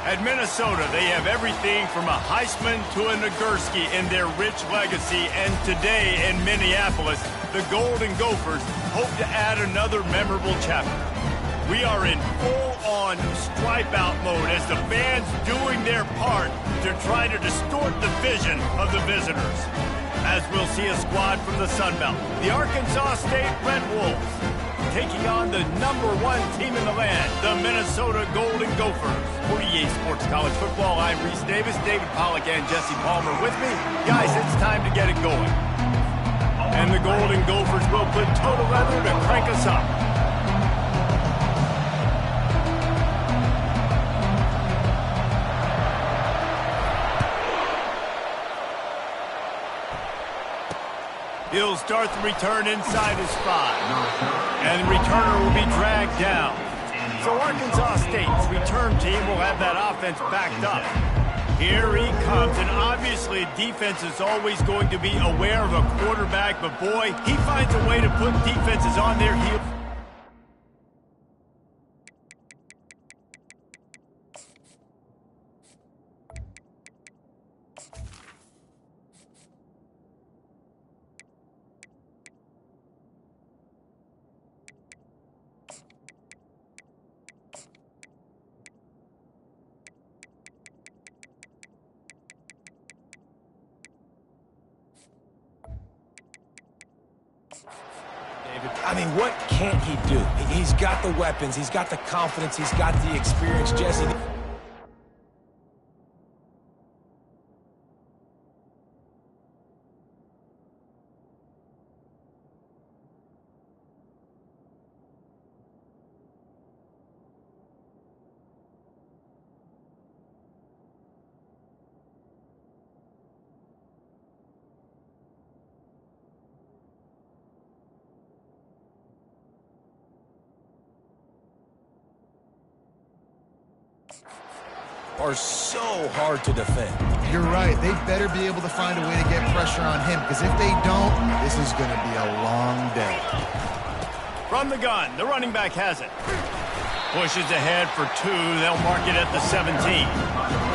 At Minnesota, they have everything from a Heisman to a Nagurski in their rich legacy, and today in Minneapolis, the Golden Gophers hope to add another memorable chapter. We are in full-on stripe-out mode as the fans doing their part to try to distort the vision of the visitors. As we'll see a squad from the Sun Belt, the Arkansas State Red Wolves, taking on the #1 team in the land, the Minnesota Golden Gophers. For EA Sports College Football, I'm Reese Davis, David Pollack, and Jesse Palmer with me. Guys, it's time to get it going. And the Golden Gophers will put total leather to crank us up. He'll start the return inside his 5. And the returner will be dragged down. So Arkansas State's return team will have that offense backed up. Here he comes, and obviously defense is always going to be aware of a quarterback, but boy, he finds a way to put defenses on their heels. I mean, what can't he do? He's got the weapons, he's got the confidence, he's got the experience, Jesse. Are so hard to defend. You're right. They better be able to find a way to get pressure on him, because if they don't, this is going to be a long day. From the gun, the running back has it. Pushes ahead for 2. They'll mark it at the 17.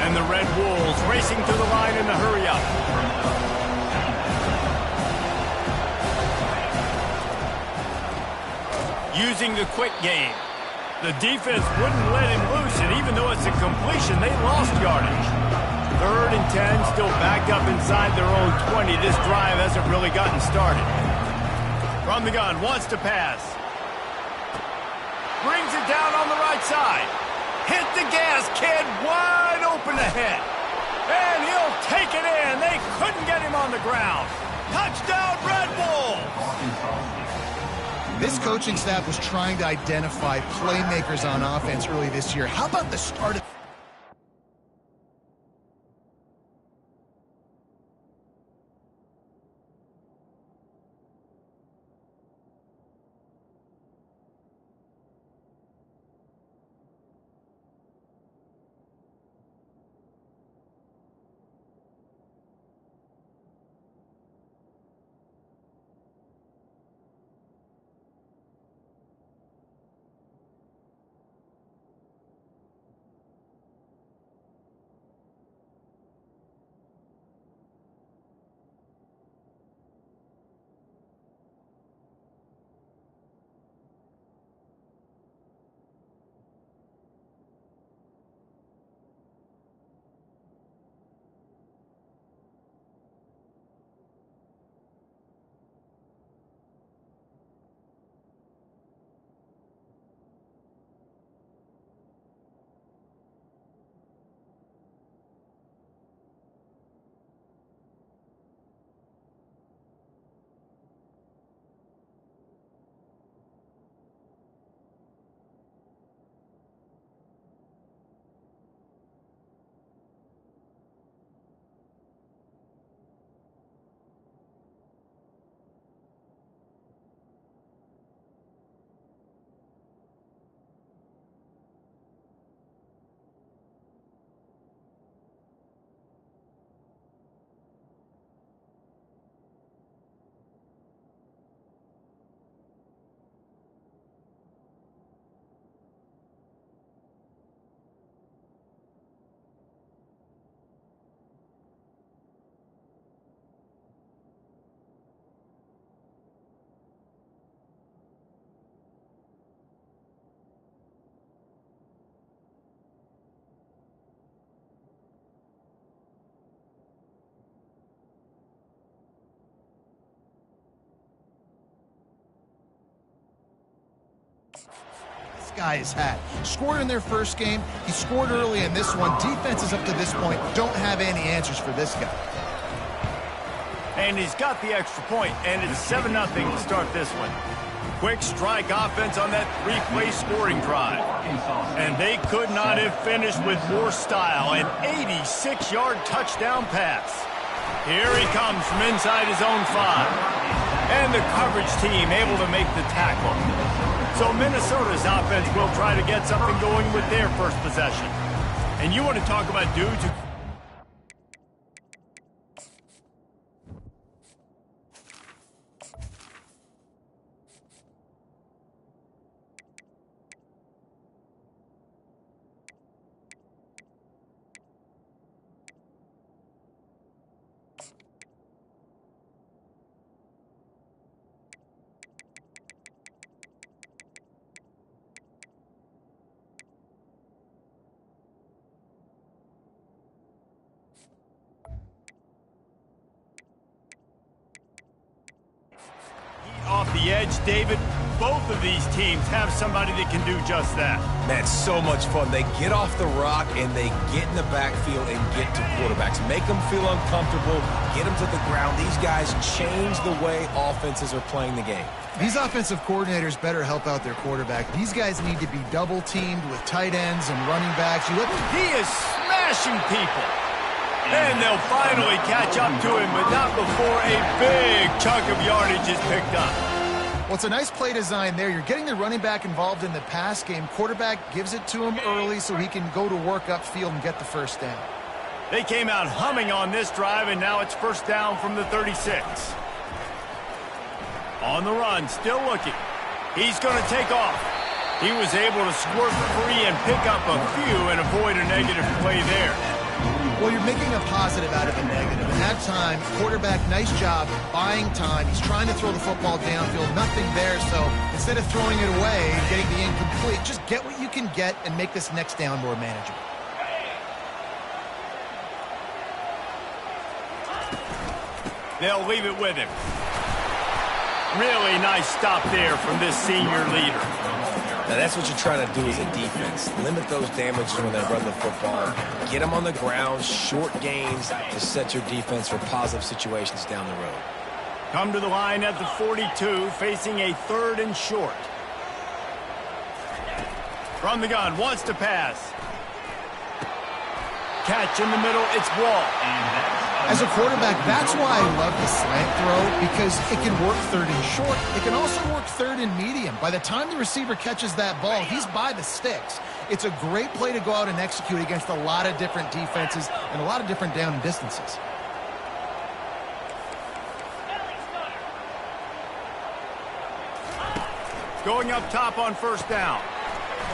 And the Red Wolves racing to the line in the hurry-up. Using the quick game. The defense wouldn't let him loose, and even though it's a completion, they lost yardage. 3rd and 10, still backed up inside their own 20. This drive hasn't really gotten started. From the gun, wants to pass. Brings it down on the right side. Hit the gas, kid, wide open ahead. And he'll take it in. They couldn't get him on the ground. Touchdown, Red Wolves! This coaching staff was trying to identify playmakers on offense early this year. How about the start of... guy has had. Scored in their first game. He scored early in this one. Defenses up to this point don't have any answers for this guy. And he's got the extra point, and it's 7-0 to start this one. Quick strike offense on that three-play scoring drive. And they could not have finished with more style. An 86-yard touchdown pass. Here he comes from inside his own 5. And the coverage team able to make the tackle. So Minnesota's offense will try to get something going with their first possession. And you want to talk about dudes who... off the edge, David. Both of these teams have somebody that can do just that. Man, so much fun. They get off the rock and they get in the backfield and get to quarterbacks. Make them feel uncomfortable, get them to the ground. These guys change the way offenses are playing the game. These offensive coordinators better help out their quarterback. These guys need to be double-teamed with tight ends and running backs. He is smashing people. And they'll finally catch up to him, but not before a big chunk of yardage is picked up. Well, it's a nice play design there. You're getting the running back involved in the pass game. Quarterback gives it to him early so he can go to work upfield and get the first down. They came out humming on this drive, and now it's first down from the 36. On the run, still looking. He's going to take off. He was able to squirt free and pick up a few and avoid a negative play there. Well, you're making a positive out of a negative. And that time, quarterback, nice job buying time. He's trying to throw the football downfield. Nothing there, so instead of throwing it away and getting the incomplete, just get what you can get and make this next down more manageable. They'll leave it with him. Really nice stop there from this senior leader. Now, that's what you're trying to do as a defense. Limit those damages when they run the football. Get them on the ground, short gains to set your defense for positive situations down the road. Come to the line at the 42, facing a 3rd and short. From the gun, wants to pass. Catch in the middle, it's Wall. As a quarterback, that's why I love the slant throw, because it can work 3rd and short. It can also work 3rd and medium. By the time the receiver catches that ball, he's by the sticks. It's a great play to go out and execute against a lot of different defenses and a lot of different down and distances. Going up top on first down.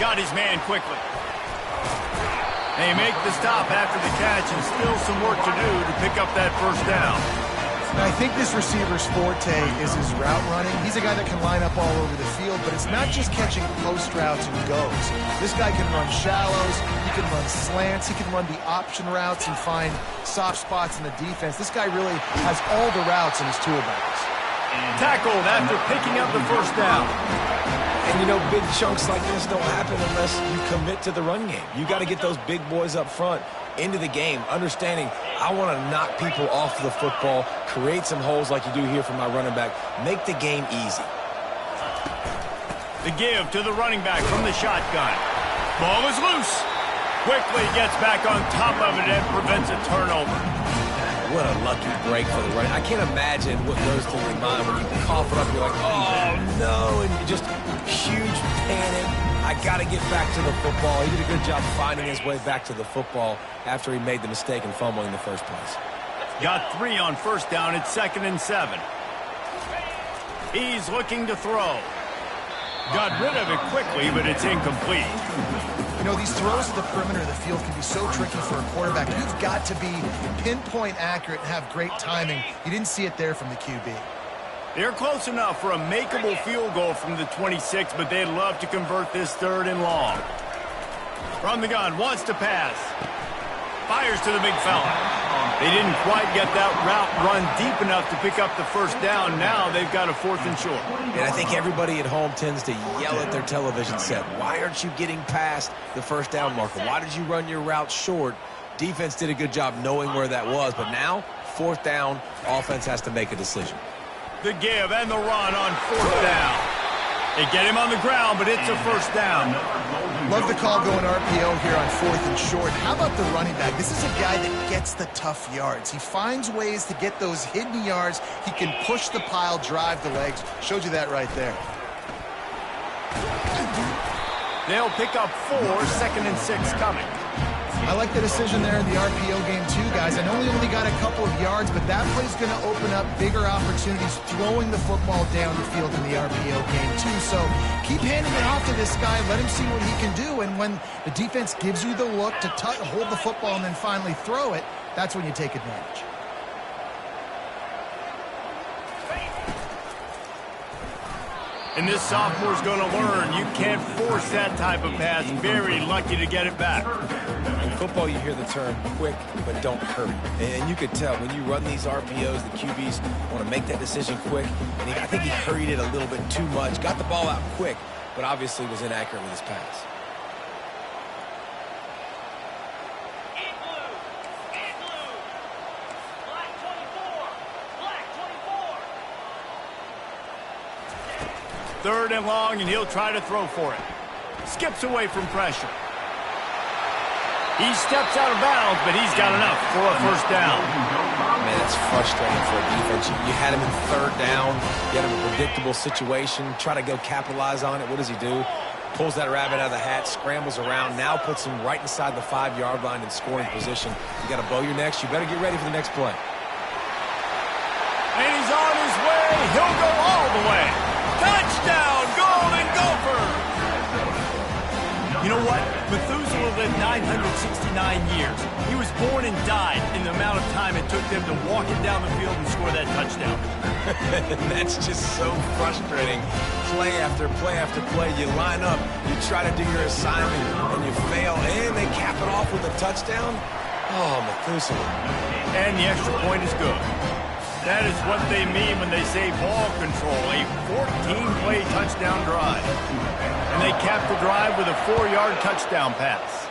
Got his man quickly. They make the stop after the catch, and still some work to do to pick up that first down. Now, I think this receiver's forte is his route running. He's a guy that can line up all over the field, but it's not just catching post routes and goes. This guy can run shallows, he can run slants, he can run the option routes and find soft spots in the defense. This guy really has all the routes in his toolbox. Tackled after picking up the first down. And, you know, big chunks like this don't happen unless you commit to the run game. You got to get those big boys up front into the game, understanding I want to knock people off the football, create some holes like you do here for my running back, make the game easy. The give to the running back from the shotgun. Ball is loose. Quickly gets back on top of it and prevents a turnover. What a lucky break for the running. I can't imagine what goes through your mind when you cough it up. You're like, oh, no, and you just huge panic. I got to get back to the football. He did a good job finding his way back to the football after he made the mistake in fumbling in the first place. Got 3 on first down. It's 2nd and 7. He's looking to throw. Got rid of it quickly, but it's incomplete. You know, these throws to the perimeter of the field can be so tricky for a quarterback. You've got to be pinpoint accurate and have great timing. You didn't see it there from the QB. They're close enough for a makeable field goal from the 26, but they'd love to convert this 3rd and long. From the gun, wants to pass. Fires to the big fella. They didn't quite get that route run deep enough to pick up the first down. Now they've got a 4th and short. And I think everybody at home tends to yell at their television set. Why aren't you getting past the first down marker? Why did you run your route short? Defense did a good job knowing where that was, but now, 4th down, offense has to make a decision. The give and the run on 4th down. They get him on the ground, but it's a first down. Love the call going RPO here on 4th and short. How about the running back? This is a guy that gets the tough yards. He finds ways to get those hidden yards. He can push the pile, drive the legs. Showed you that right there. They'll pick up 4, 2nd and 6 coming. I like the decision there in the RPO game too, guys. I know he only got a couple of yards, but that play's going to open up bigger opportunities throwing the football down the field in the RPO game too. So keep handing it off to this guy. Let him see what he can do. And when the defense gives you the look to hold the football and then finally throw it, that's when you take advantage. And this sophomore's going to learn you can't force that type of pass. Very lucky to get it back. In football, you hear the term quick, but don't hurry. And you could tell when you run these RPOs, the QBs want to make that decision quick. And I think he hurried it a little bit too much. Got the ball out quick, but obviously was inaccurate with his pass. Third and long, and he'll try to throw for it. Skips away from pressure. He steps out of bounds, but he's got enough for a first down. Man, it's frustrating for a defense. You had him in 3rd down. You had him in a predictable situation. Try to go capitalize on it. What does he do? Pulls that rabbit out of the hat, scrambles around, now puts him right inside the 5-yard line in scoring position. You got to bow your necks. You better get ready for the next play. And he's on his way. He'll go all the way. Touchdown, Golden Gophers! You know what? Methuselah lived 969 years. He was born and died in the amount of time it took them to walk it down the field and score that touchdown. That's just so frustrating. Play after play after play. You line up, you try to do your assignment, and you fail, and they cap it off with a touchdown? Oh, Methuselah. And the extra point is good. That is what they mean when they say ball control, a 14-play touchdown drive. And they cap the drive with a 4-yard touchdown pass.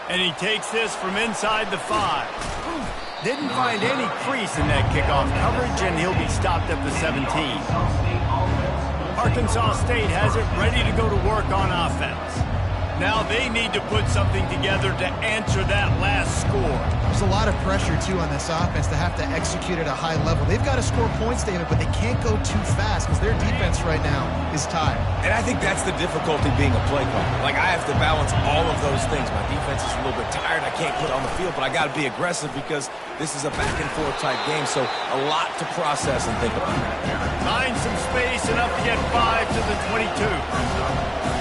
And he takes this from inside the 5. Didn't find any crease in that kickoff coverage, and he'll be stopped at the 17. Arkansas State has it ready to go to work on offense. Now they need to put something together to answer that last score. There's a lot of pressure, too, on this offense to have to execute at a high level. They've got to score points, David, but they can't go too fast because their defense right now is tired. And I think that's the difficulty being a play caller. Like, I have to balance all of those things. My defense is a little bit tired. I can't put it on the field, but I got to be aggressive because this is a back-and-forth type game, so a lot to process and think about. Find some space, enough to get 5 to the 22.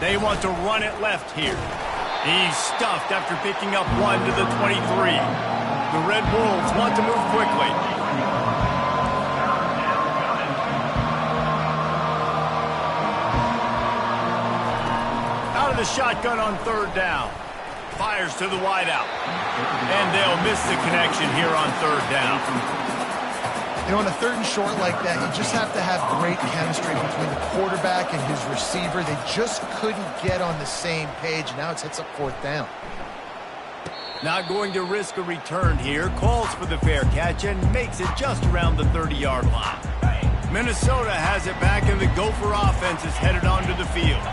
They want to run it left here. He's stuffed after picking up 1 to the 23. The Red Wolves want to move quickly. Out of the shotgun on 3rd down. Fires to the wideout. And they'll miss the connection here on 3rd down. You know, on a 3rd and short like that, you just have to have great chemistry between the quarterback and his receiver. They just couldn't get on the same page. Now it hits up 4th down. Not going to risk a return here. Calls for the fair catch and makes it just around the 30-yard line. Minnesota has it back, and the Gopher offense is headed onto the field.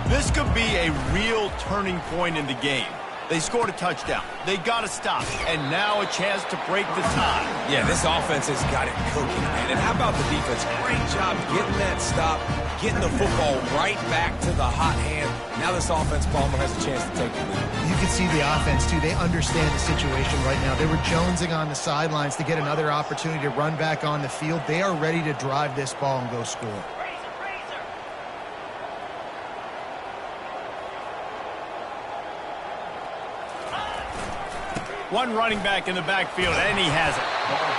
This could be a real turning point in the game. They scored a touchdown. They got to stop. And now a chance to break the tie. Yeah, this offense has got it cooking, man. And how about the defense? Great job getting that stop, getting the football right back to the hot hand. Now this offense, Palmer, has a chance to take the lead. You can see the offense, too. They understand the situation right now. They were jonesing on the sidelines to get another opportunity to run back on the field. They are ready to drive this ball and go score. One running back in the backfield, and he has it.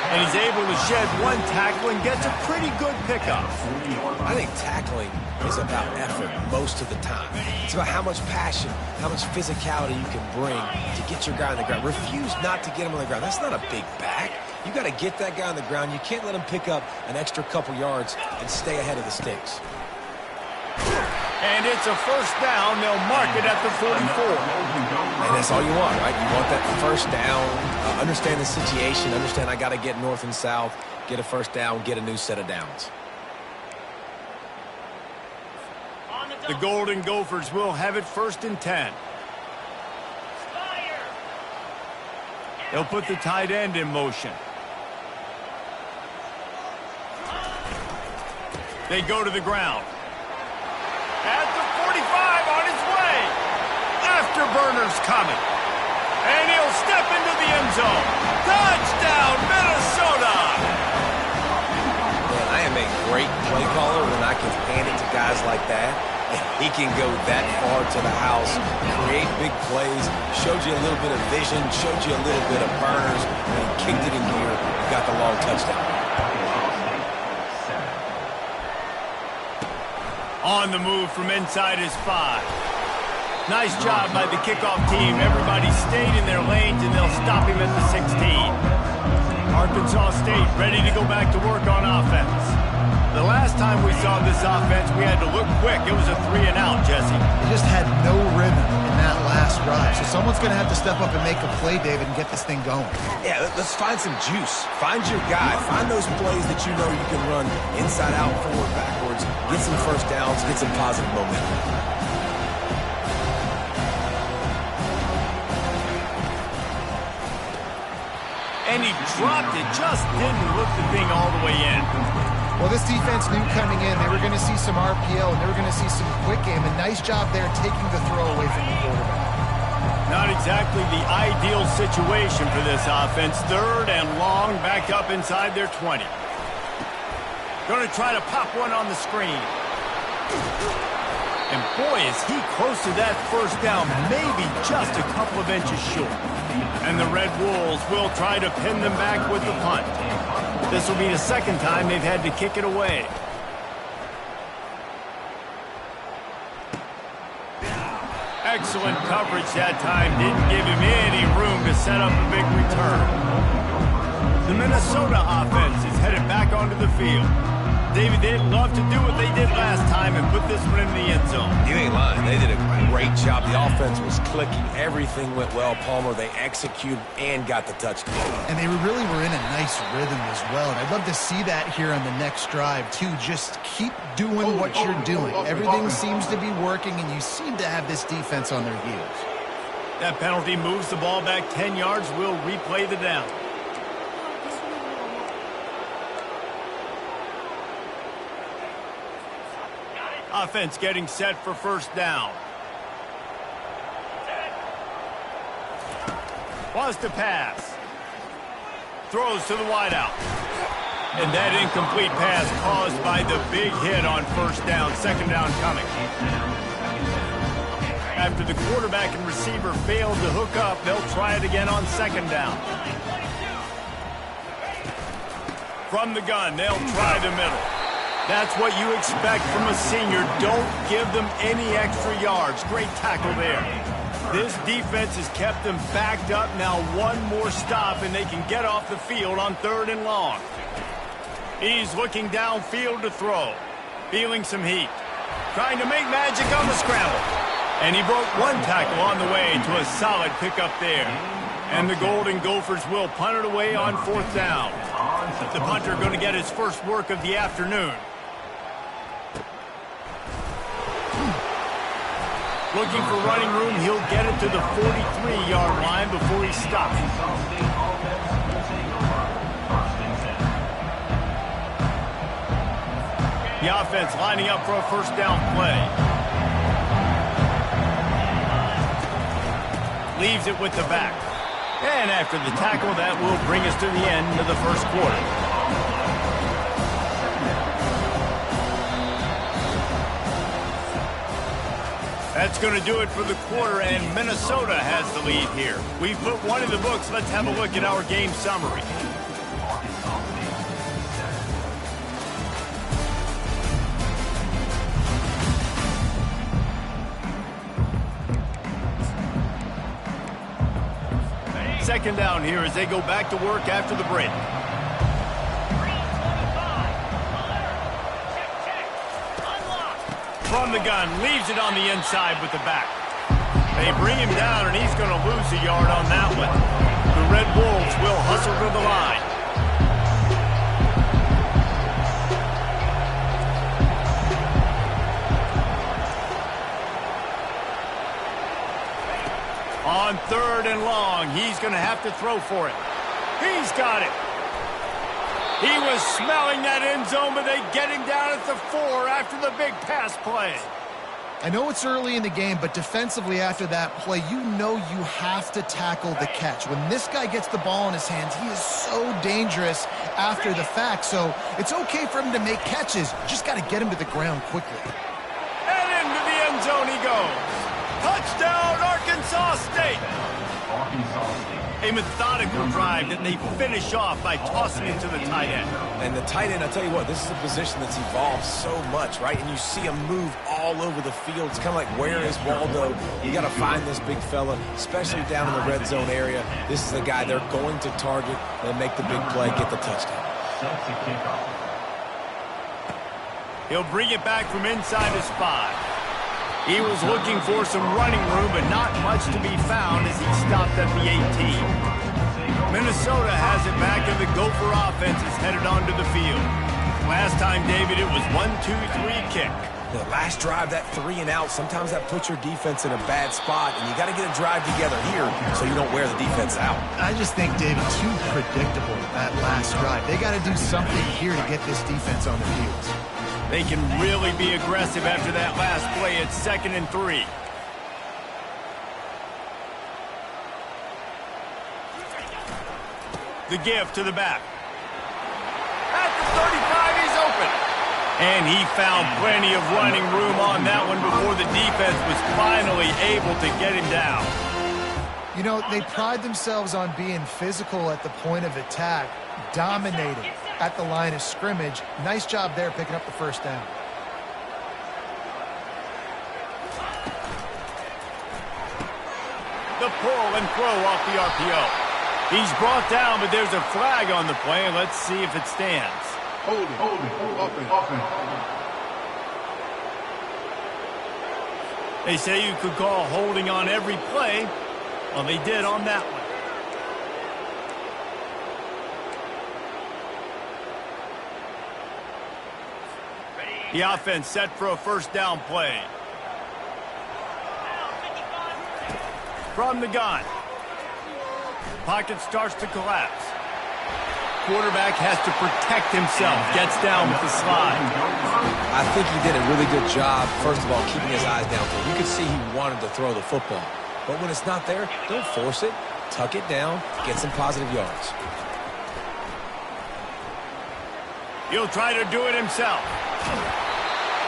And he's able to shed one tackle and gets a pretty good pickup. I think tackling is about effort most of the time. It's about how much passion, how much physicality you can bring to get your guy on the ground. Refuse not to get him on the ground. That's not a big back. You got to get that guy on the ground. You can't let him pick up an extra couple yards and stay ahead of the sticks. And it's a first down. They'll mark it at the 44. And that's all you want, right? You want that first down, understand the situation, understand I got to get north and south, get a first down, get a new set of downs. The Golden Gophers will have it 1st and 10. They'll put the tight end in motion. They go to the ground. At the 45 on his way. Afterburner's coming. And he'll step into the end zone. Touchdown, Minnesota! Man, I am a great play caller when I can hand it to guys like that. And he can go that far to the house, create big plays, showed you a little bit of vision, showed you a little bit of burners, and he kicked it in gear and got the long touchdown. On the move from inside his 5. Nice job by the kickoff team. Everybody stayed in their lanes, and they'll stop him at the 16. Arkansas State ready to go back to work on offense. The last time we saw this offense, we had to look quick. It was a 3-and-out, Jesse. They just had no rhythm in that last drive. So someone's going to have to step up and make a play, David, and get this thing going. Yeah, let's find some juice. Find your guy. Find those plays that you know you can run inside out, forward, backwards. Get some first downs. Get some positive momentum. And he dropped it. Just didn't look the thing all the way in. Well, this defense knew coming in they were going to see some RPO and they were going to see some quick game. A nice job there taking the throw away from the quarterback. Not exactly the ideal situation for this offense. 3rd and long, back up inside their 20. Going to try to pop one on the screen. And boy, is he close to that first down, maybe just a couple of inches short. And the Red Wolves will try to pin them back with the punt. This will be the 2nd time they've had to kick it away. Excellent coverage that time. Didn't give him any room to set up a big return. The Minnesota offense is headed back onto the field. David, they'd love to do what they did last time and put this one in the end zone. You ain't lying. They did a great job. The offense was clicking. Everything went well, Palmer. They executed and got the touchdown. And they really were in a nice rhythm as well. And I'd love to see that here on the next drive, too. Just keep doing what you're doing. Everything seems to be working, and you seem to have this defense on their heels. That penalty moves the ball back 10 yards. We'll replay the down. Offense getting set for first down. Wants to pass. Throws to the wideout. And that incomplete pass caused by the big hit on first down. 2nd down coming. After the quarterback and receiver failed to hook up, they'll try it again on 2nd down. From the gun, they'll try the middle. That's what you expect from a senior. Don't give them any extra yards. Great tackle there. This defense has kept them backed up. Now one more stop, and they can get off the field on 3rd and long. He's looking downfield to throw. Feeling some heat. Trying to make magic on the scramble. And he broke one tackle on the way to a solid pickup there. And the Golden Gophers will punt it away on 4th down. The punter going to get his first work of the afternoon. Looking for running room, he'll get it to the 43-yard line before he stops. The offense lining up for a first down play. Leaves it with the back. And after the tackle, that will bring us to the end of the first quarter. That's going to do it for the quarter, and Minnesota has the lead here. We've put one in the books. Let's have a look at our game summary. Second down here as they go back to work after the break. From the gun, leaves it on the inside with the back. They bring him down, and he's going to lose a yard on that one. The Red Wolves will hustle to the line. On third and long, he's going to have to throw for it. He's got it. He was smelling that end zone, but they get him down at the 4 after the big pass play. I know it's early in the game, but defensively after that play, you know you have to tackle the catch. When this guy gets the ball in his hands, he is so dangerous after the fact. So it's okay for him to make catches. You just got to get him to the ground quickly. And into the end zone he goes. Touchdown, Arkansas State. A methodical drive that they finish off by tossing it to the tight end. And the tight end, I'll tell you what, this is a position that's evolved so much, right? And you see him move all over the field. It's kind of like, where is Waldo? You got to find this big fella, especially down in the red zone area. This is the guy they're going to target and make the big play, get the touchdown. He'll bring it back from inside his 5. He was looking for some running room, but not much to be found as he stopped at the 18. Minnesota has it back, and the Gopher offense is headed onto the field. Last time, David, it was 1-2-3 kick. The last drive, that 3 and out, sometimes that puts your defense in a bad spot, and you got to get a drive together here so you don't wear the defense out. I just think, David, too predictable, that last drive. They got to do something here to get this defense on the field. They can really be aggressive after that last play. It's 2nd and 3. The give to the back. At the 35, he's open. And he found plenty of running room on that one before the defense was finally able to get him down. You know, they pride themselves on being physical at the point of attack, dominating at the line of scrimmage. Nice job there picking up the first down. The pull and throw off the RPO. He's brought down, but there's a flag on the play, and let's see if it stands. Hold it, open. They say you could call holding on every play. Well, they did on that one. The offense set for a first down play. From the gun. Pocket starts to collapse. Quarterback has to protect himself. Gets down with the slide. I think he did a really good job, first of all, keeping his eyes down. You could see he wanted to throw the football. But when it's not there, don't force it. Tuck it down. Get some positive yards. He'll try to do it himself.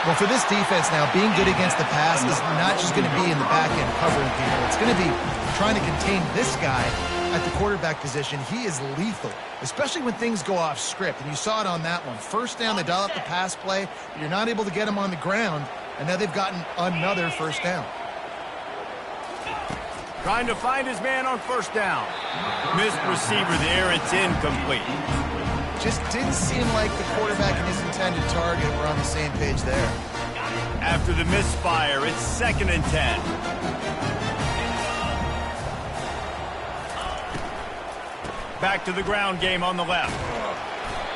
Well, for this defense now, being good against the pass is not just going to be in the back end covering people. It's going to be trying to contain this guy at the quarterback position. He is lethal, especially when things go off script. And you saw it on that one. First down, they dial up the pass play. You're not able to get him on the ground, and now they've gotten another first down. Trying to find his man on first down. Missed receiver there. It's incomplete. Just didn't seem like the quarterback and his intended target were on the same page there. After the misfire, it's 2nd and 10. Back to the ground game on the left.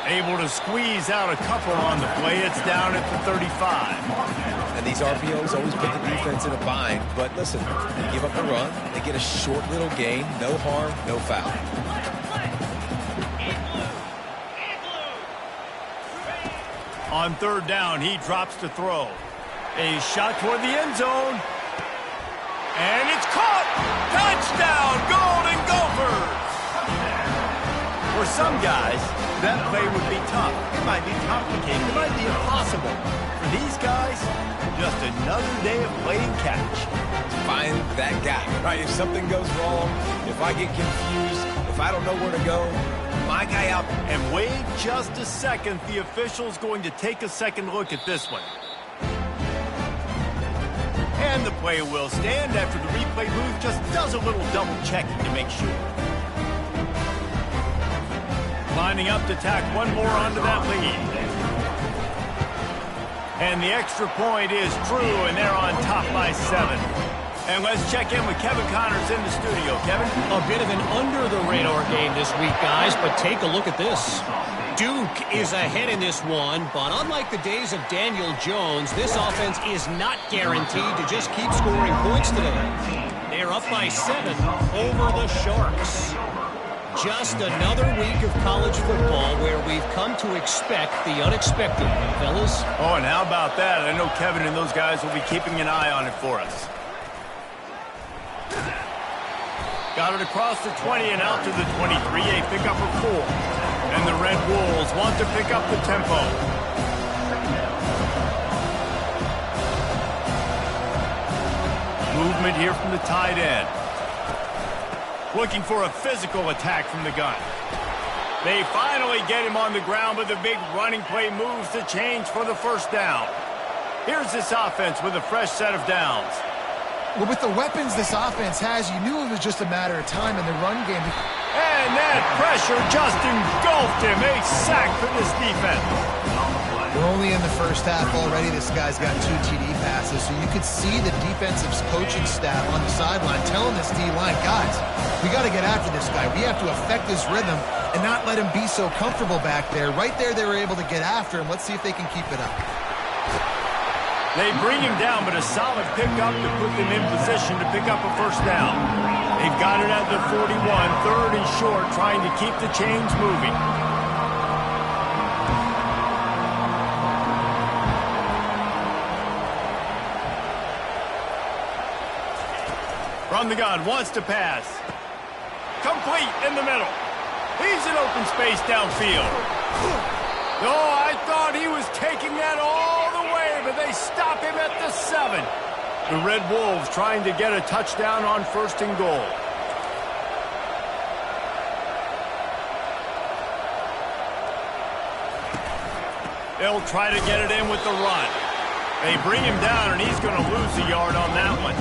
Able to squeeze out a couple on the play. It's down at the 35. And these RPOs always put the defense in a bind. But listen, they give up the run. They get a short little gain. No harm, no foul. On third down, he drops to throw. A shot toward the end zone. And it's caught! Touchdown, Golden Gophers! For some guys, That play would be tough. It might be complicated. It might be impossible. For these guys, just another day of playing catch. Find that guy, right? If something goes wrong, if I get confused, if I don't know where to go, my guy out. And wait just a second. The official's going to take a second look at this one. And the play will stand after the replay booth just does a little double checking to make sure. Lining up to tack one more onto that lead. And the extra point is true, and they're on top by 7. And let's check in with Kevin Connors in the studio. Kevin? A bit of an under-the-radar game this week, guys, but take a look at this. Duke is ahead in this one, but unlike the days of Daniel Jones, this offense is not guaranteed to just keep scoring points today. They're up by 7 over the Sharks. Just another week of college football where we've come to expect the unexpected, fellas. Oh, and how about that? I know Kevin and those guys will be keeping an eye on it for us. Got it across the 20 and out to the 23, a pickup of 4. And the Red Wolves want to pick up the tempo. Movement here from the tight end. Looking for a physical attack from the gun. They finally get him on the ground, but the big running play moves the chains for the first down. Here's this offense with a fresh set of downs. Well, with the weapons this offense has, you knew it was just a matter of time in the run game. And that pressure just engulfed him. A sack for this defense. We're only in the first half already. This guy's got 2 TD passes, so you could see the defensive coaching staff on the sideline telling this D-line, guys, we got to get after this guy. We have to affect his rhythm and not let him be so comfortable back there. Right there, they were able to get after him. Let's see if they can keep it up. They bring him down, but a solid pickup to put them in position to pick up a first down. They've got it at the 41, 3rd and short, trying to keep the chains moving. From the gun, wants to pass. Complete in the middle. He's in open space downfield. Oh, I thought he was taking that all the way, but they stop him at the 7. The Red Wolves trying to get a touchdown on 1st and goal. They'll try to get it in with the run. They bring him down, and he's going to lose a yard on that one.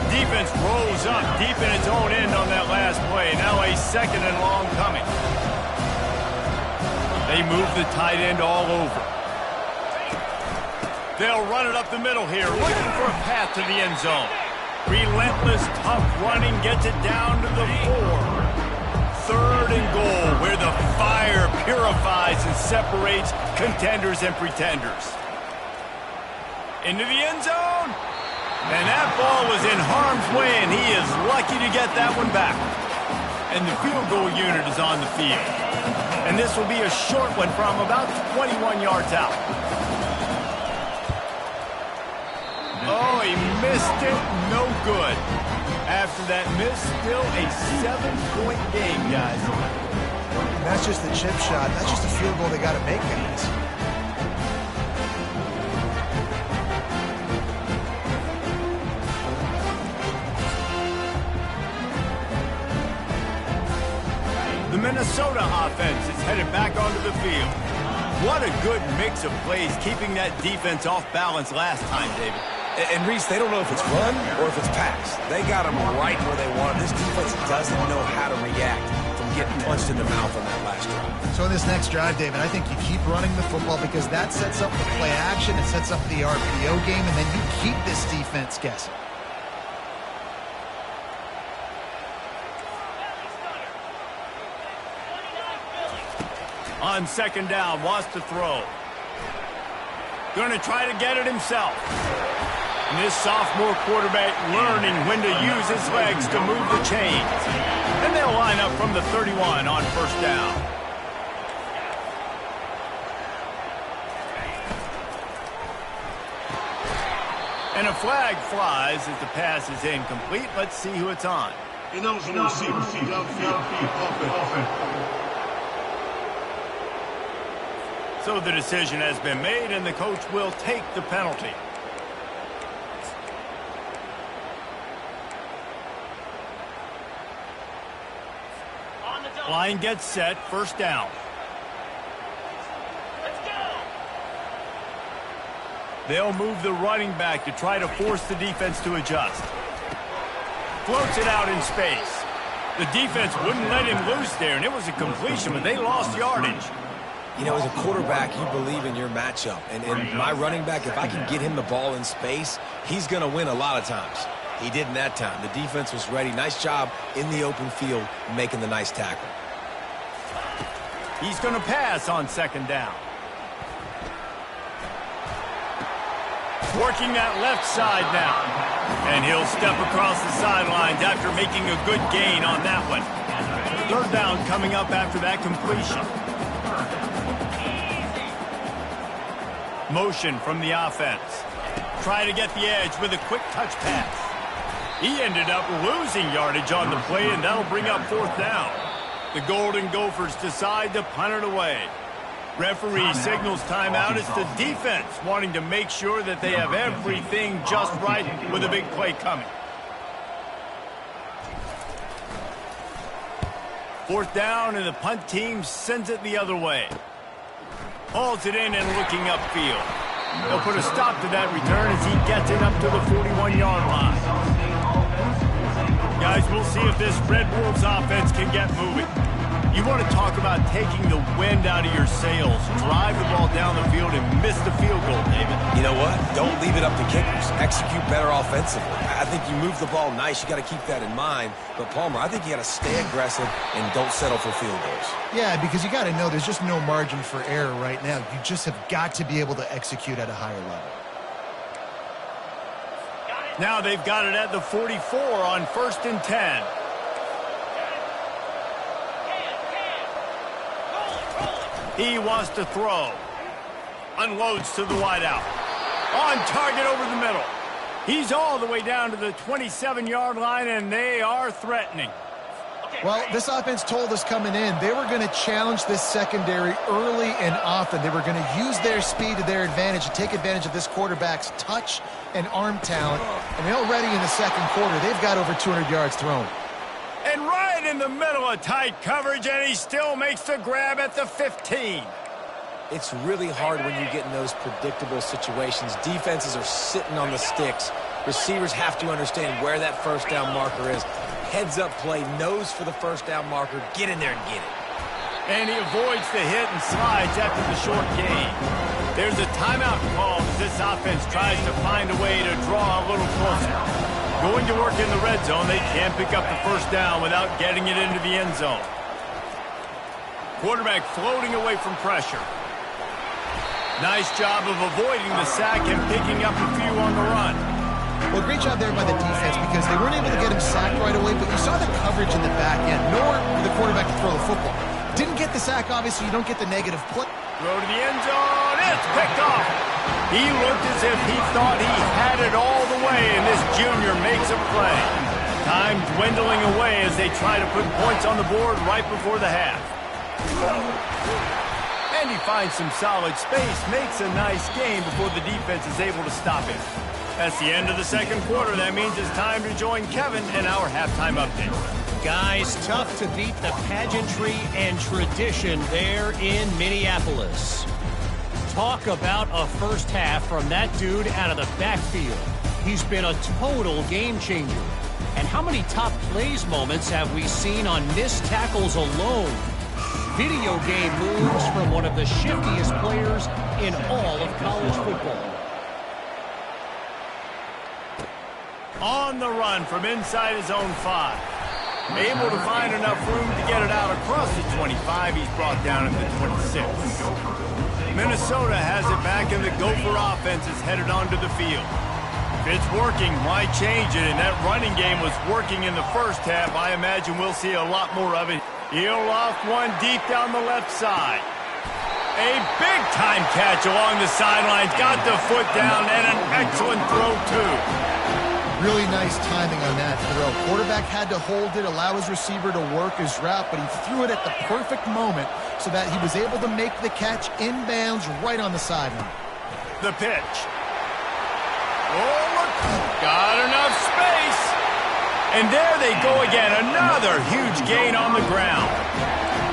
Defense rolls up deep in its own end on that last play. Now a 2nd and long coming. They move the tight end all over. They'll run it up the middle here, looking for a path to the end zone. Relentless, tough running gets it down to the 4. 3rd and goal, where the fire purifies and separates contenders and pretenders. Into the end zone. And that ball was in harm's way, and he is lucky to get that one back. And the field goal unit is on the field. And this will be a short one from about 21 yards out. Oh, he missed it. No good. After that miss, still a 7-point game, guys. And that's just the chip shot. That's just a field goal they got to make, guys. The Minnesota offense is headed back onto the field. What a good mix of plays, keeping that defense off balance last time, David. And Reese, they don't know if it's run or if it's pass. They got them right where they want them. This defense doesn't know how to react from getting punched in the mouth on that last drive. So in this next drive, David, I think you keep running the football because that sets up the play action, it sets up the RPO game, and then you keep this defense guessing. On 2nd down, wants to throw. Going to try to get it himself. And this sophomore quarterback learning when to use his legs to move the chains. And they'll line up from the 31 on 1st down. And a flag flies as the pass is incomplete. Let's see who it's on. And that was the receiver. Downfield, offense. So the decision has been made, and the coach will take the penalty. Line gets set, first down. They'll move the running back to try to force the defense to adjust. Floats it out in space. The defense wouldn't let him loose there, and it was a completion, but they lost yardage. You know, as a quarterback, you believe in your matchup. And my running back, if I can get him the ball in space, he's going to win a lot of times. He didn't that time. The defense was ready. Nice job in the open field making the nice tackle. He's going to pass on second down. Working that left side now. And he'll step across the sidelines after making a good gain on that one. Third down coming up after that completion. Motion from the offense. Try to get the edge with a quick touch pass. He ended up losing yardage on the play, and that'll bring up fourth down. The Golden Gophers decide to punt it away. Referee signals timeout. It's the defense wanting to make sure that they have everything just right with a big play coming. Fourth down, and the punt team sends it the other way. Hauls it in and looking upfield. They'll put a stop to that return as he gets it up to the 41-yard line. Guys, we'll see if this Red Wolves offense can get moving. You want to talk about taking the wind out of your sails. Drive the ball down the field and miss the field goal, David. You know what? Don't leave it up to kickers. Execute better offensively. I think you move the ball nice. You got to keep that in mind. But, Palmer, I think you got to stay aggressive and don't settle for field goals. Yeah, because you got to know there's just no margin for error right now. You just have got to be able to execute at a higher level. Now they've got it at the 44 on 1st and 10. He wants to throw. Unloads to the wideout. On target over the middle. He's all the way down to the 27-yard line, and they are threatening. Well, this offense told us coming in they were going to challenge this secondary early and often. They were going to use their speed to their advantage and take advantage of this quarterback's touch and arm talent. And already in the second quarter, they've got over 200 yards thrown. And right in the middle of tight coverage, and he still makes the grab at the 15. It's really hard when you get in those predictable situations. Defenses are sitting on the sticks. Receivers have to understand where that first down marker is. Heads-up play, nose for the first down marker. Get in there and get it. And he avoids the hit and slides after the short gain. There's a timeout call as this offense tries to find a way to draw a little closer. Going to work in the red zone, they can't pick up the first down without getting it into the end zone. Quarterback floating away from pressure. Nice job of avoiding the sack and picking up a few on the run. Well, great job there by the defense because they weren't able to get him sacked right away, but you saw the coverage in the back end. Nowhere for the quarterback to throw the football. Didn't get the sack, obviously. You don't get the negative play. Throw to the end zone. It's picked off. He looked as if he thought he had it all the way, and this junior makes a play. Time dwindling away as they try to put points on the board right before the half. And he finds some solid space, makes a nice game before the defense is able to stop him. That's the end of the second quarter. That means it's time to join Kevin in our halftime update. Guys, tough to beat the pageantry and tradition there in Minneapolis. Talk about a first half from that dude out of the backfield. He's been a total game changer. And how many top plays moments have we seen on missed tackles alone? Video game moves from one of the shiftiest players in all of college football. On the run from inside his own 5. Able to find enough room to get it out across the 25. He's brought down at the 26. Minnesota has it back, and the Gopher offense is headed onto the field. If it's working, why change it? And that running game was working in the first half. I imagine we'll see a lot more of it. He'll loft one deep down the left side. A big-time catch along the sidelines. Got the foot down, and an excellent throw, too. Really nice timing on that throw. Quarterback had to hold it, allow his receiver to work his route, but he threw it at the perfect moment so that he was able to make the catch inbounds right on the sideline. The pitch. Oh, look. Got enough space. And there they go again. Another huge gain on the ground.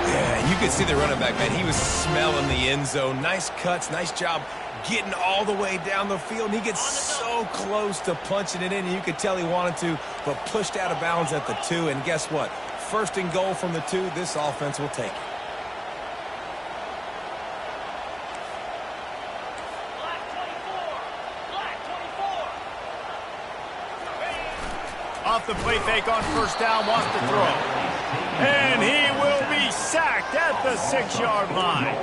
Yeah, you could see the running back, man. He was smelling the end zone. Nice cuts, nice job getting all the way down the field. And he gets so close to punching it in, and you could tell he wanted to, but pushed out of bounds at the 2. And guess what? First and goal from the 2. This offense will take it. Off the play fake on first down, wants to throw. And he will be sacked at the 6-yard line.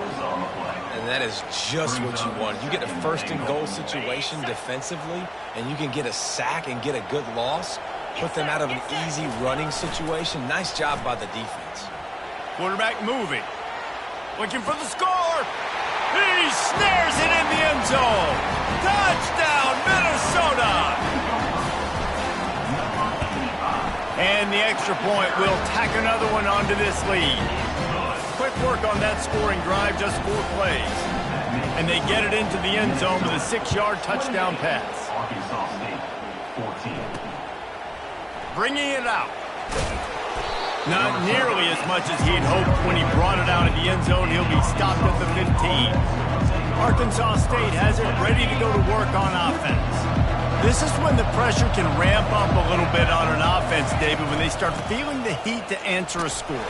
And that is just what you want. You get a first and goal situation defensively, and you can get a sack and get a good loss, put them out of an easy running situation. Nice job by the defense. Quarterback moving. Looking for the score. He snares it in the end zone. Touchdown, Minnesota. And the extra point will tack another one onto this lead. Quick work on that scoring drive, just 4 plays. And they get it into the end zone with a 6-yard touchdown pass. Bringing it out. Not nearly as much as he'd hoped when he brought it out of the end zone. He'll be stopped at the 15. Arkansas State has it ready to go to work on offense. This is when the pressure can ramp up a little bit on an offense, David, when they start feeling the heat to answer a score.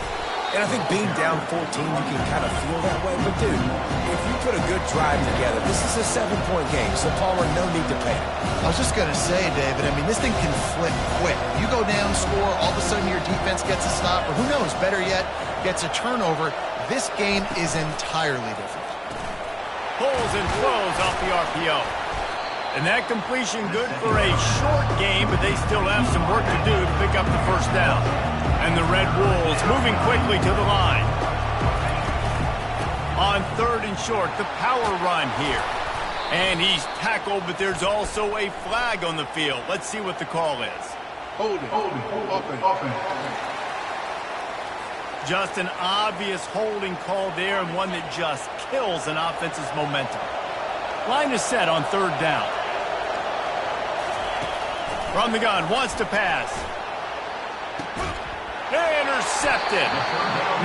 And I think being down 14, you can kind of feel that way. But, dude, if you put a good drive together, this is a 7-point game, so Palmer, no need to panic. I was just going to say, David, I mean, this thing can flip quick. You go down, score, all of a sudden your defense gets a stop, or who knows, better yet, gets a turnover. This game is entirely different. Pulls and flows off the RPO. And that completion good for a short game, but they still have some work to do to pick up the first down. And the Red Wolves moving quickly to the line. On 3rd and short, the power run here. And he's tackled, but there's also a flag on the field. Let's see what the call is. Holding. Just an obvious holding call there, and one that just kills an offense's momentum. Line is set on 3rd down. From the gun, wants to pass. Intercepted.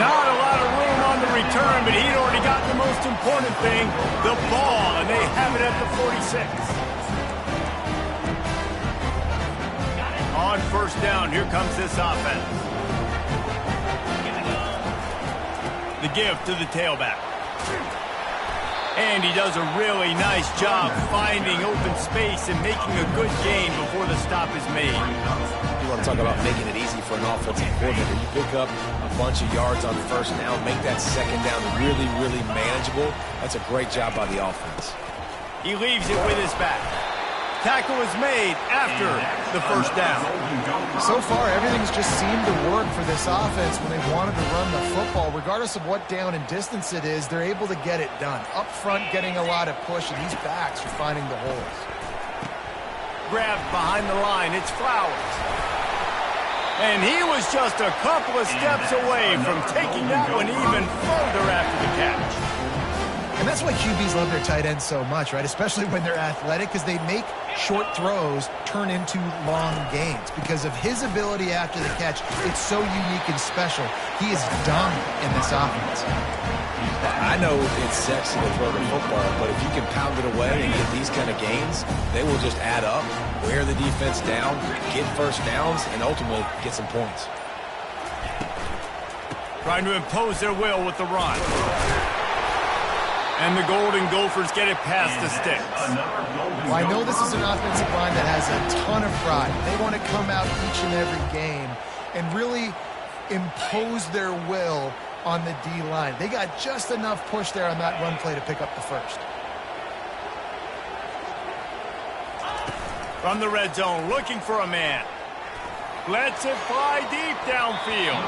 Not a lot of room on the return, but he'd already got the most important thing, the ball, and they have it at the 46. On 1st down, here comes this offense. The give to the tailback. And he does a really nice job finding open space and making a good gain before the stop is made. You want to talk about making it easy for an offensive coordinator. You pick up a bunch of yards on 1st down, make that 2nd down really, really manageable. That's a great job by the offense. He leaves it with his back. Tackle is made after the 1st down. So far, everything's just seemed to work for this offense when they wanted to run the football. Regardless of what down and distance it is, they're able to get it done. Up front, getting a lot of push, and these backs are finding the holes. Grabbed behind the line, it's Flowers. And he was just a couple of steps away from taking that one even further after the catch. And that's why QBs love their tight ends so much, right? Especially when they're athletic, because they make short throws turn into long gains. Because of his ability after the catch, it's so unique and special. He is dominant in this offense. I know it's sexy to throw the football, but if you can pound it away and get these kind of gains, they will just add up, wear the defense down, get 1st downs, and ultimately get some points. Trying to impose their will with the run. And the Golden Gophers get it past the sticks. Well, I know this is an offensive line that has a ton of pride. They want to come out each and every game and really impose their will on the D-line. They got just enough push there on that run play to pick up the 1st. From the red zone, looking for a man. Lets it fly deep downfield.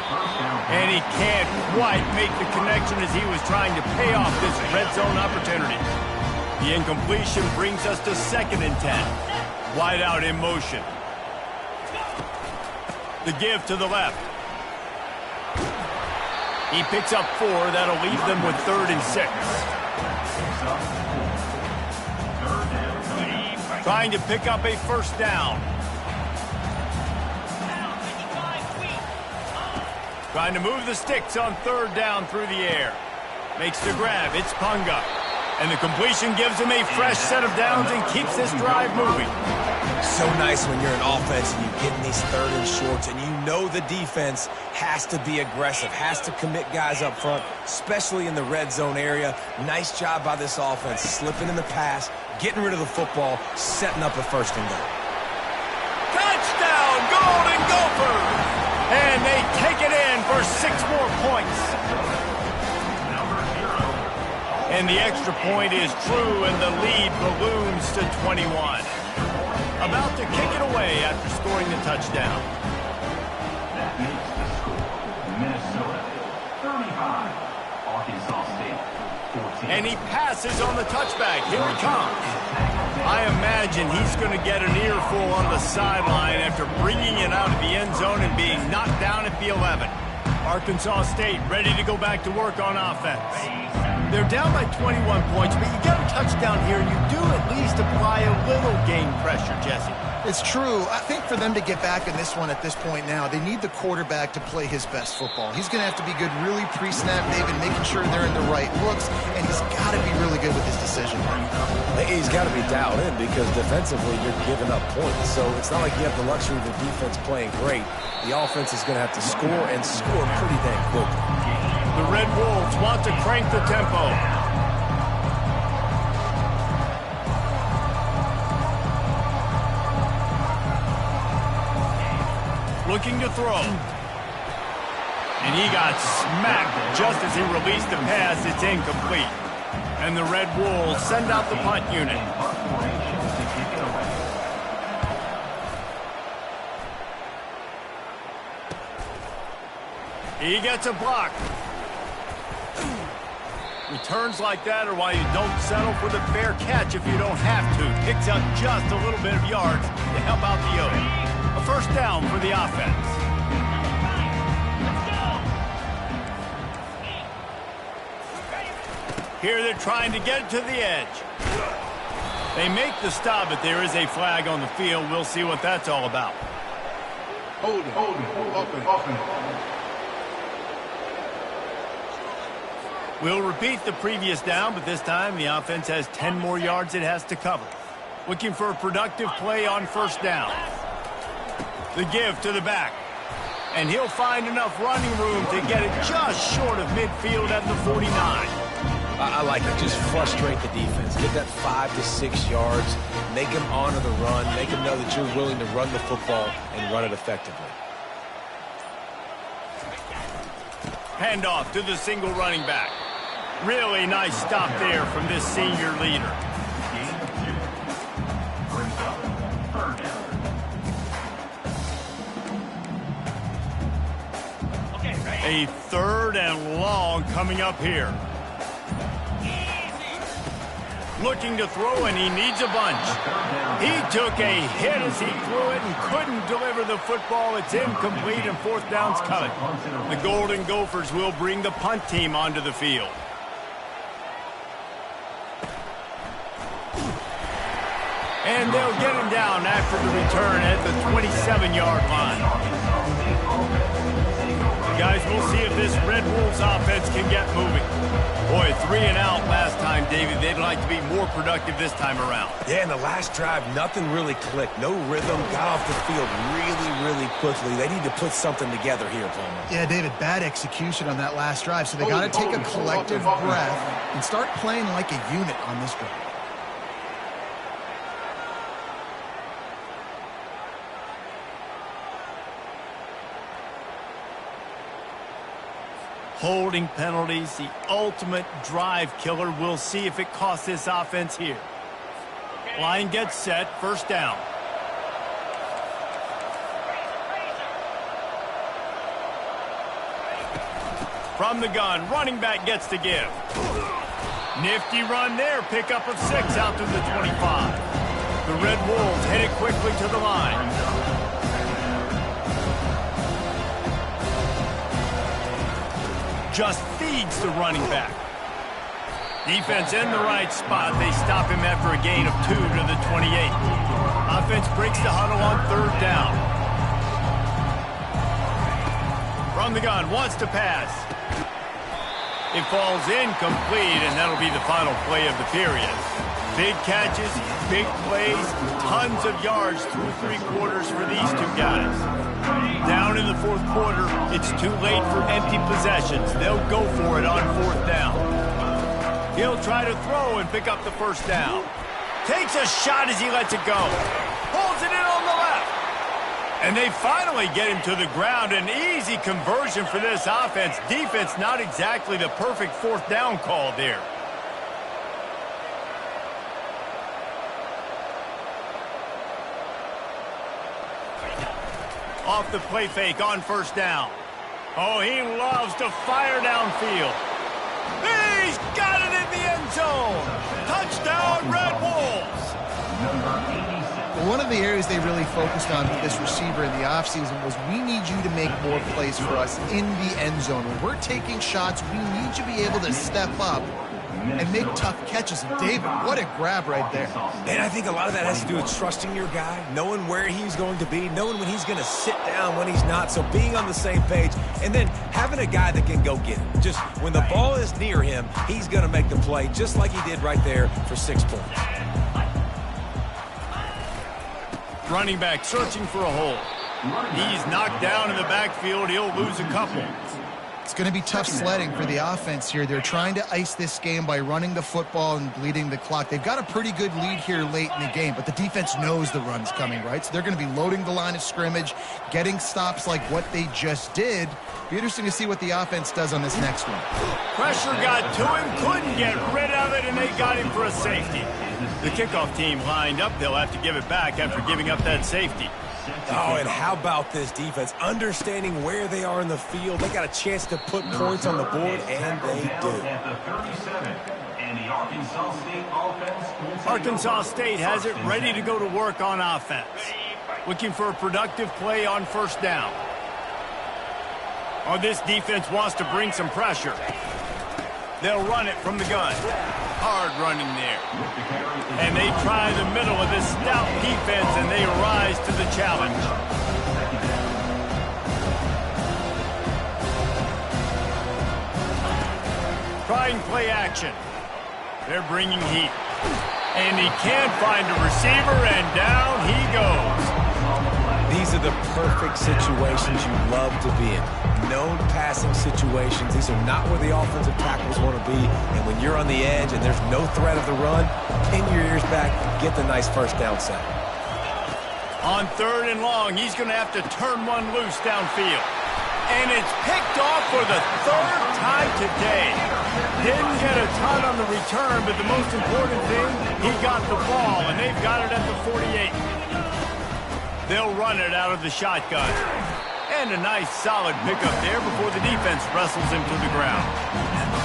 And he can't quite make the connection as he was trying to pay off this red zone opportunity. The incompletion brings us to 2nd and 10. Wide out in motion. The give to the left. He picks up 4. That'll leave them with 3rd and 6. Trying to pick up a first down. Trying to move the sticks on 3rd down through the air. Makes the grab. It's Punga. And the completion gives him a fresh set of downs and keeps this drive moving. So nice when you're an offense and you get in these 3rd and shorts and you know the defense has to be aggressive, has to commit guys up front, especially in the red zone area. Nice job by this offense, slipping in the pass, getting rid of the football, setting up a 1st and goal. Touchdown, Golden Gophers! And they take it in for 6 more points. And the extra point is true, and the lead balloons to 21. About to kick it away after scoring the touchdown. That makes the score Minnesota 35, Arkansas State 14. And he passes on the touchback. Here he comes. I imagine he's going to get an earful on the sideline after bringing it out of the end zone and being knocked down at the 11. Arkansas State ready to go back to work on offense. They're down by 21 points, but you get a touchdown here, and you do at least apply a little game pressure, Jesse. It's true. I think for them to get back in this one at this point now, they need the quarterback to play his best football. He's going to have to be good really pre-snap, David, making sure they're in the right looks, and he's got to be really good with his decision. He's got to be dialed in because defensively you're giving up points. So it's not like you have the luxury of the defense playing great. The offense is going to have to score and score pretty dang quickly. The Red Wolves want to crank the tempo. Looking to throw. And he got smacked just as he released the pass. It's incomplete. And the Red Wolves send out the punt unit. He gets a block. Returns like that are why you don't settle for the fair catch if you don't have to. Picks up just a little bit of yards to help out the O's. A first down for the offense. Here they're trying to get it to the edge. They make the stop, but there is a flag on the field. We'll see what that's all about. Hold it, open. We'll repeat the previous down, but this time the offense has 10 more yards it has to cover. Looking for a productive play on first down. The give to the back. And he'll find enough running room to get it just short of midfield at the 49. I like it. Just frustrate the defense. Get that 5 to 6 yards. Make them honor the run. Make them know that you're willing to run the football and run it effectively. Handoff to the single running back. Really nice stop there from this senior leader. A 3rd and long coming up here. Looking to throw, and he needs a bunch. He took a hit as he threw it and couldn't deliver the football. It's incomplete, and 4th down's coming. The Golden Gophers will bring the punt team onto the field. And they'll get him down after the return at the 27-yard line. Guys, we'll see if this Red Wolves offense can get moving. Boy, 3 and out last time, David. They'd like to be more productive this time around. Yeah, in the last drive, nothing really clicked. No rhythm. Got off the field really quickly. They need to put something together here, Palmer. Yeah, David, bad execution on that last drive. So they got to take a collective breath and start playing like a unit on this drive. Holding penalties, the ultimate drive killer. We'll see if it costs this offense here. Line gets set, first down. From the gun, running back gets the give. Nifty run there, pickup of 6 out to the 25. The Red Wolves headed quickly to the line. just feeds the running back. Defense in the right spot. They stop him after a gain of 2 to the 28. Offense breaks the huddle on 3rd down. From the gun, wants to pass. It falls incomplete, and that'll be the final play of the period. Big catches, big plays, tons of yards through 3 quarters for these two guys. Down in the 4th quarter, it's too late for empty possessions. They'll go for it on 4th down. He'll try to throw and pick up the 1st down. Takes a shot as he lets it go. Pulls it in on the left. And they finally get him to the ground. An easy conversion for this offense. Defense not exactly the perfect 4th down call there. Off the play fake on 1st down. Oh, he loves to fire downfield. He's got it in the end zone. Touchdown, Red Wolves. Well, one of the areas they really focused on with this receiver in the offseason was we need you to make more plays for us in the end zone. When we're taking shots, we need you to be able to step up and make tough catches. And David, what a grab right there. And I think a lot of that has to do with trusting your guy, knowing where he's going to be, knowing when he's going to sit down, when he's not. So being on the same page, and then having a guy that can go get it. Just when the ball is near him, he's going to make the play, just like he did right there for 6 points. Running back searching for a hole. He's knocked down in the backfield. He'll lose a couple. It's going to be tough sledding for the offense here. They're trying to ice this game by running the football and bleeding the clock. They've got a pretty good lead here late in the game, but the defense knows the run's coming, right? So they're going to be loading the line of scrimmage, getting stops like what they just did. Be interesting to see what the offense does on this next one. Pressure got to him, couldn't get rid of it, and they got him for a safety. The kickoff team lined up. They'll have to give it back after giving up that safety. Oh, and how about this defense? Understanding where they are in the field. They got a chance to put points on the board, and they do. Arkansas State has it ready to go to work on offense. Looking for a productive play on 1st down. Oh, this defense wants to bring some pressure. They'll run it from the gun. Hard running there. And they try the middle of this stout defense, and they rise to the challenge. Trying play action. They're bringing heat. And he can't find a receiver, and down he goes. These are the perfect situations you love to be in. Known passing situations. These are not where the offensive tackles want to be. And when you're on the edge and there's no threat of the run, pin your ears back, get the nice 1st down sack. On 3rd and long, he's going to have to turn one loose downfield. And it's picked off for the 3rd time today. Didn't get a ton on the return, but the most important thing, he got the ball, and they've got it at the 48. They'll run it out of the shotgun. And a nice solid pickup there before the defense wrestles him to the ground.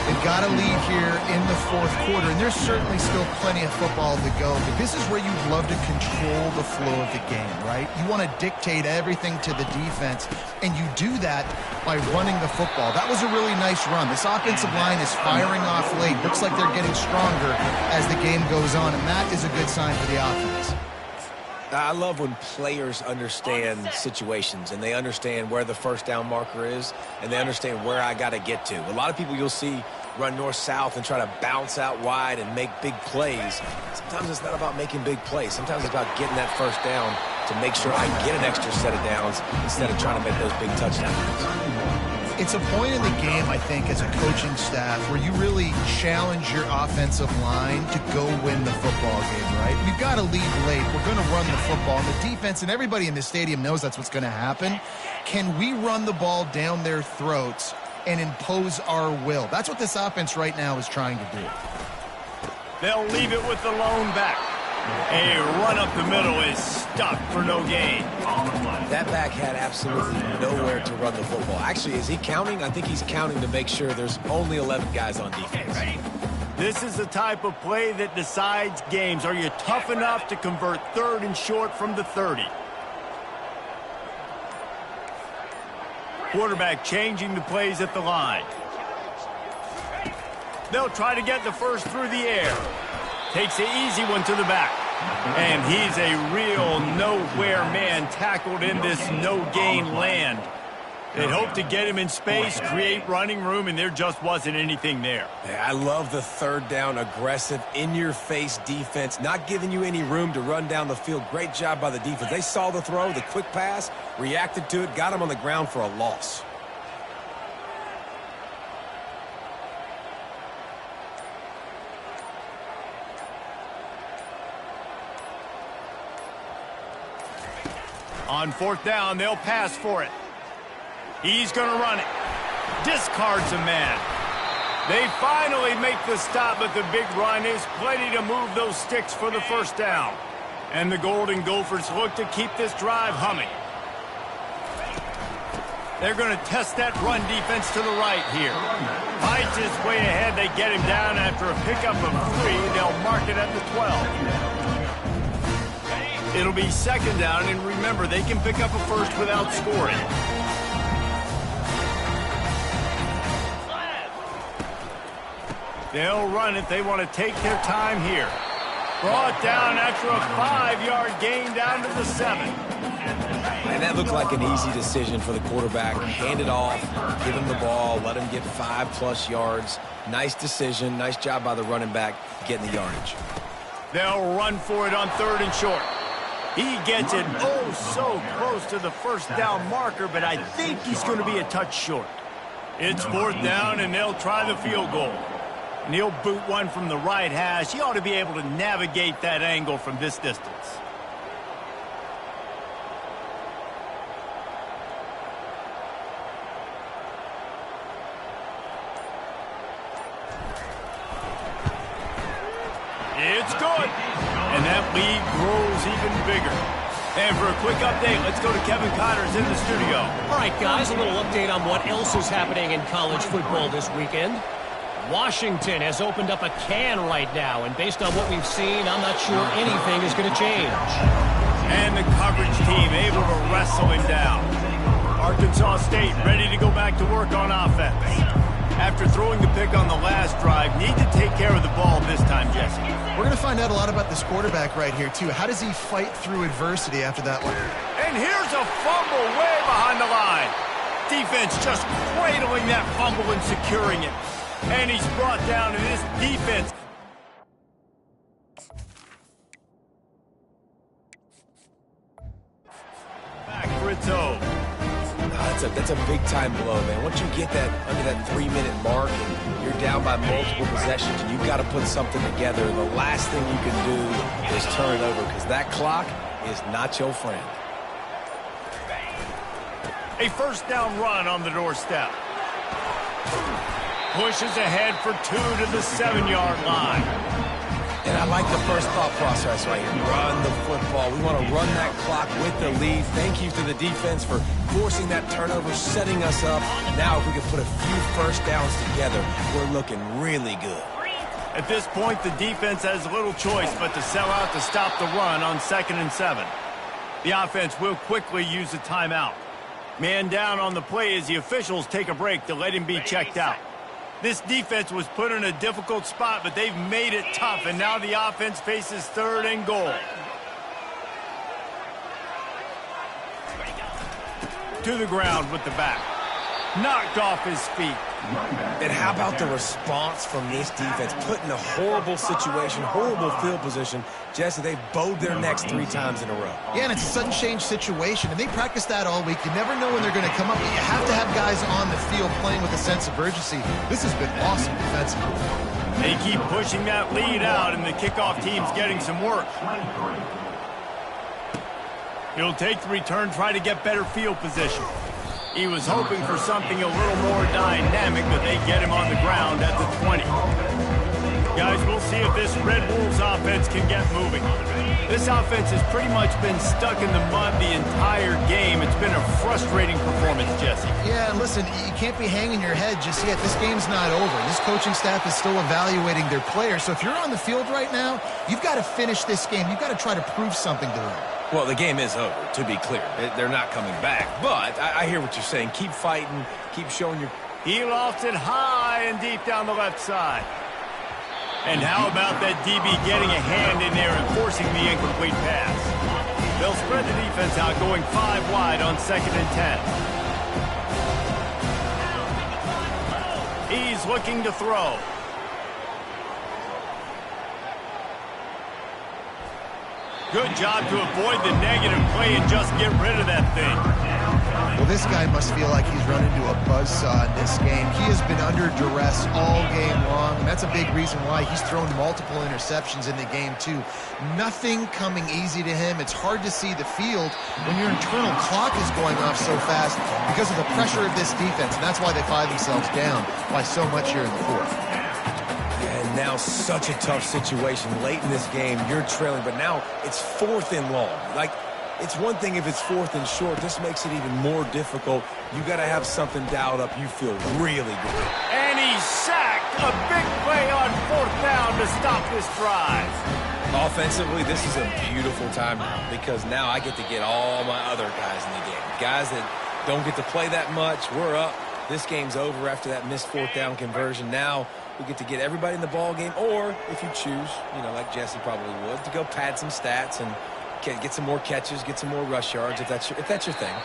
They've got a lead here in the 4th quarter, and there's certainly still plenty of football to go, but this is where you'd love to control the flow of the game, right? You want to dictate everything to the defense, and you do that by running the football. That was a really nice run. This offensive line is firing off late. Looks like they're getting stronger as the game goes on, and that is a good sign for the offense. I love when players understand situations and they understand where the 1st down marker is and they understand where I got to get to. A lot of people you'll see run north-south and try to bounce out wide and make big plays. Sometimes it's not about making big plays. Sometimes it's about getting that 1st down to make sure I get an extra set of downs instead of trying to make those big touchdowns. It's a point in the game, I think, as a coaching staff where you really challenge your offensive line to go win the football game, right? We've got to lead late. We're going to run the football. And the defense and everybody in the stadium knows that's what's going to happen. Can we run the ball down their throats and impose our will? That's what this offense right now is trying to do. They'll leave it with the lone back. A run up the middle is stuck for no gain. That back had absolutely nowhere to run the football. Actually, is he counting? I think he's counting to make sure there's only 11 guys on defense. This is the type of play that decides games. Are you tough enough to convert 3rd and short from the 30? Quarterback changing the plays at the line. They'll try to get the first through the air. Takes the easy one to the back. And he's a real nowhere man tackled in this no-gain land. They'd hoped to get him in space, create running room, and there just wasn't anything there. Yeah, I love the third down, aggressive, in-your-face defense, not giving you any room to run down the field. Great job by the defense. They saw the throw, the quick pass, reacted to it, got him on the ground for a loss. On fourth down, they'll pass for it. He's going to run it. Discards a man. They finally make the stop, but the big run is plenty to move those sticks for the first down. And the Golden Gophers look to keep this drive humming. They're going to test that run defense to the right here. Fights his way ahead. They get him down after a pickup of 3. They'll mark it at the 12. It'll be second down, and remember, they can pick up a first without scoring. They'll run it. They want to take their time here. Brought down after a 5-yard gain down to the 7. And that looked like an easy decision for the quarterback. Hand it off, give him the ball, let him get 5+ yards. Nice decision. Nice job by the running back getting the yardage. They'll run for it on 3rd and short. He gets it oh so close to the first down marker, but I think he's going to be a touch short. It's 4th down, and they'll try the field goal. And he'll boot one from the right hash. He ought to be able to navigate that angle from this distance. It's good. And that lead grows even bigger. And for a quick update, let's go to Kevin Connors in the studio. All right, guys, a little update on what else is happening in college football this weekend. Washington has opened up a can right now, and based on what we've seen, I'm not sure anything is going to change. And the coverage team able to wrestle him down. Arkansas State ready to go back to work on offense. After throwing the pick on the last drive, need to take care of the ball this time, Jesse. We're going to find out a lot about this quarterback right here, too. How does he fight through adversity after that one? And here's a fumble way behind the line. Defense just cradling that fumble and securing it. And he's brought down in this defense. Back Rizzo. That's a big-time blow, man. Once you get that under that 3-minute mark and you're down by multiple possessions and you've got to put something together, the last thing you can do is turn it over because that clock is not your friend. A first down run on the doorstep. Pushes ahead for 2 to the 7-yard line. And I like the first thought process right here. Run the football. We want to run that clock with the lead. Thank you to the defense for forcing that turnover, setting us up. Now if we can put a few first downs together, we're looking really good. At this point, the defense has little choice but to sell out to stop the run on 2nd and 7. The offense will quickly use a timeout. Man down on the play as the officials take a break to let him be checked out. This defense was put in a difficult spot, but they've made it tough, and now the offense faces 3rd and goal. To the ground with the back. Knocked off his feet. And how about the response from this defense? Put in a horrible situation, horrible field position. Jesse, they bowed their necks 3 times in a row. Yeah, and it's a sudden change situation, and they practice that all week. You never know when they're going to come up, but you have to have guys on the field playing with a sense of urgency. This has been awesome defensively. They keep pushing that lead out, and the kickoff team's getting some work. He'll take the return, try to get better field position. He was hoping for something a little more dynamic, but they get him on the ground at the 20. Guys, we'll see if this Red Wolves offense can get moving. This offense has pretty much been stuck in the mud the entire game. It's been a frustrating performance, Jesse. Yeah, and listen, you can't be hanging your head just yet. This game's not over. This coaching staff is still evaluating their players. So if you're on the field right now, you've got to finish this game. You've got to try to prove something to them. Well, the game is over, to be clear. They're not coming back. But I hear what you're saying. Keep fighting. Keep showing your He lofts it high and deep down the left side. And how about that DB getting a hand in there and forcing the incomplete pass? They'll spread the defense out, going 5 wide on 2nd and 10. He's looking to throw. Good job to avoid the negative play and just get rid of that thing. Well, this guy must feel like he's run into a buzzsaw in this game. He has been under duress all game long, and that's a big reason why he's thrown multiple interceptions in the game, too. Nothing coming easy to him. It's hard to see the field when your internal clock is going off so fast because of the pressure of this defense, and that's why they find themselves down by so much here in the fourth. And now such a tough situation. Late in this game, you're trailing, but now it's 4th and long. Like, it's one thing if it's 4th and short. This makes it even more difficult. You got to have something dialed up. You feel really good. And he's sacked. A big play on 4th down to stop this drive. Offensively, this is a beautiful time now because now I get to get all my other guys in the game. Guys that don't get to play that much. We're up. This game's over after that missed 4th down conversion. Now we get to get everybody in the ball game, or if you choose, like Jesse probably would, to go pad some stats and get some more catches, get some more rush yards if that's your thing.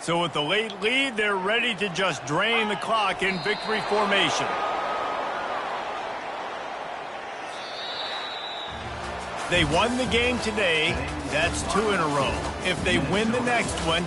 So with the late lead, they're ready to just drain the clock in victory formation. They won the game today. That's 2 in a row. If they win the next one,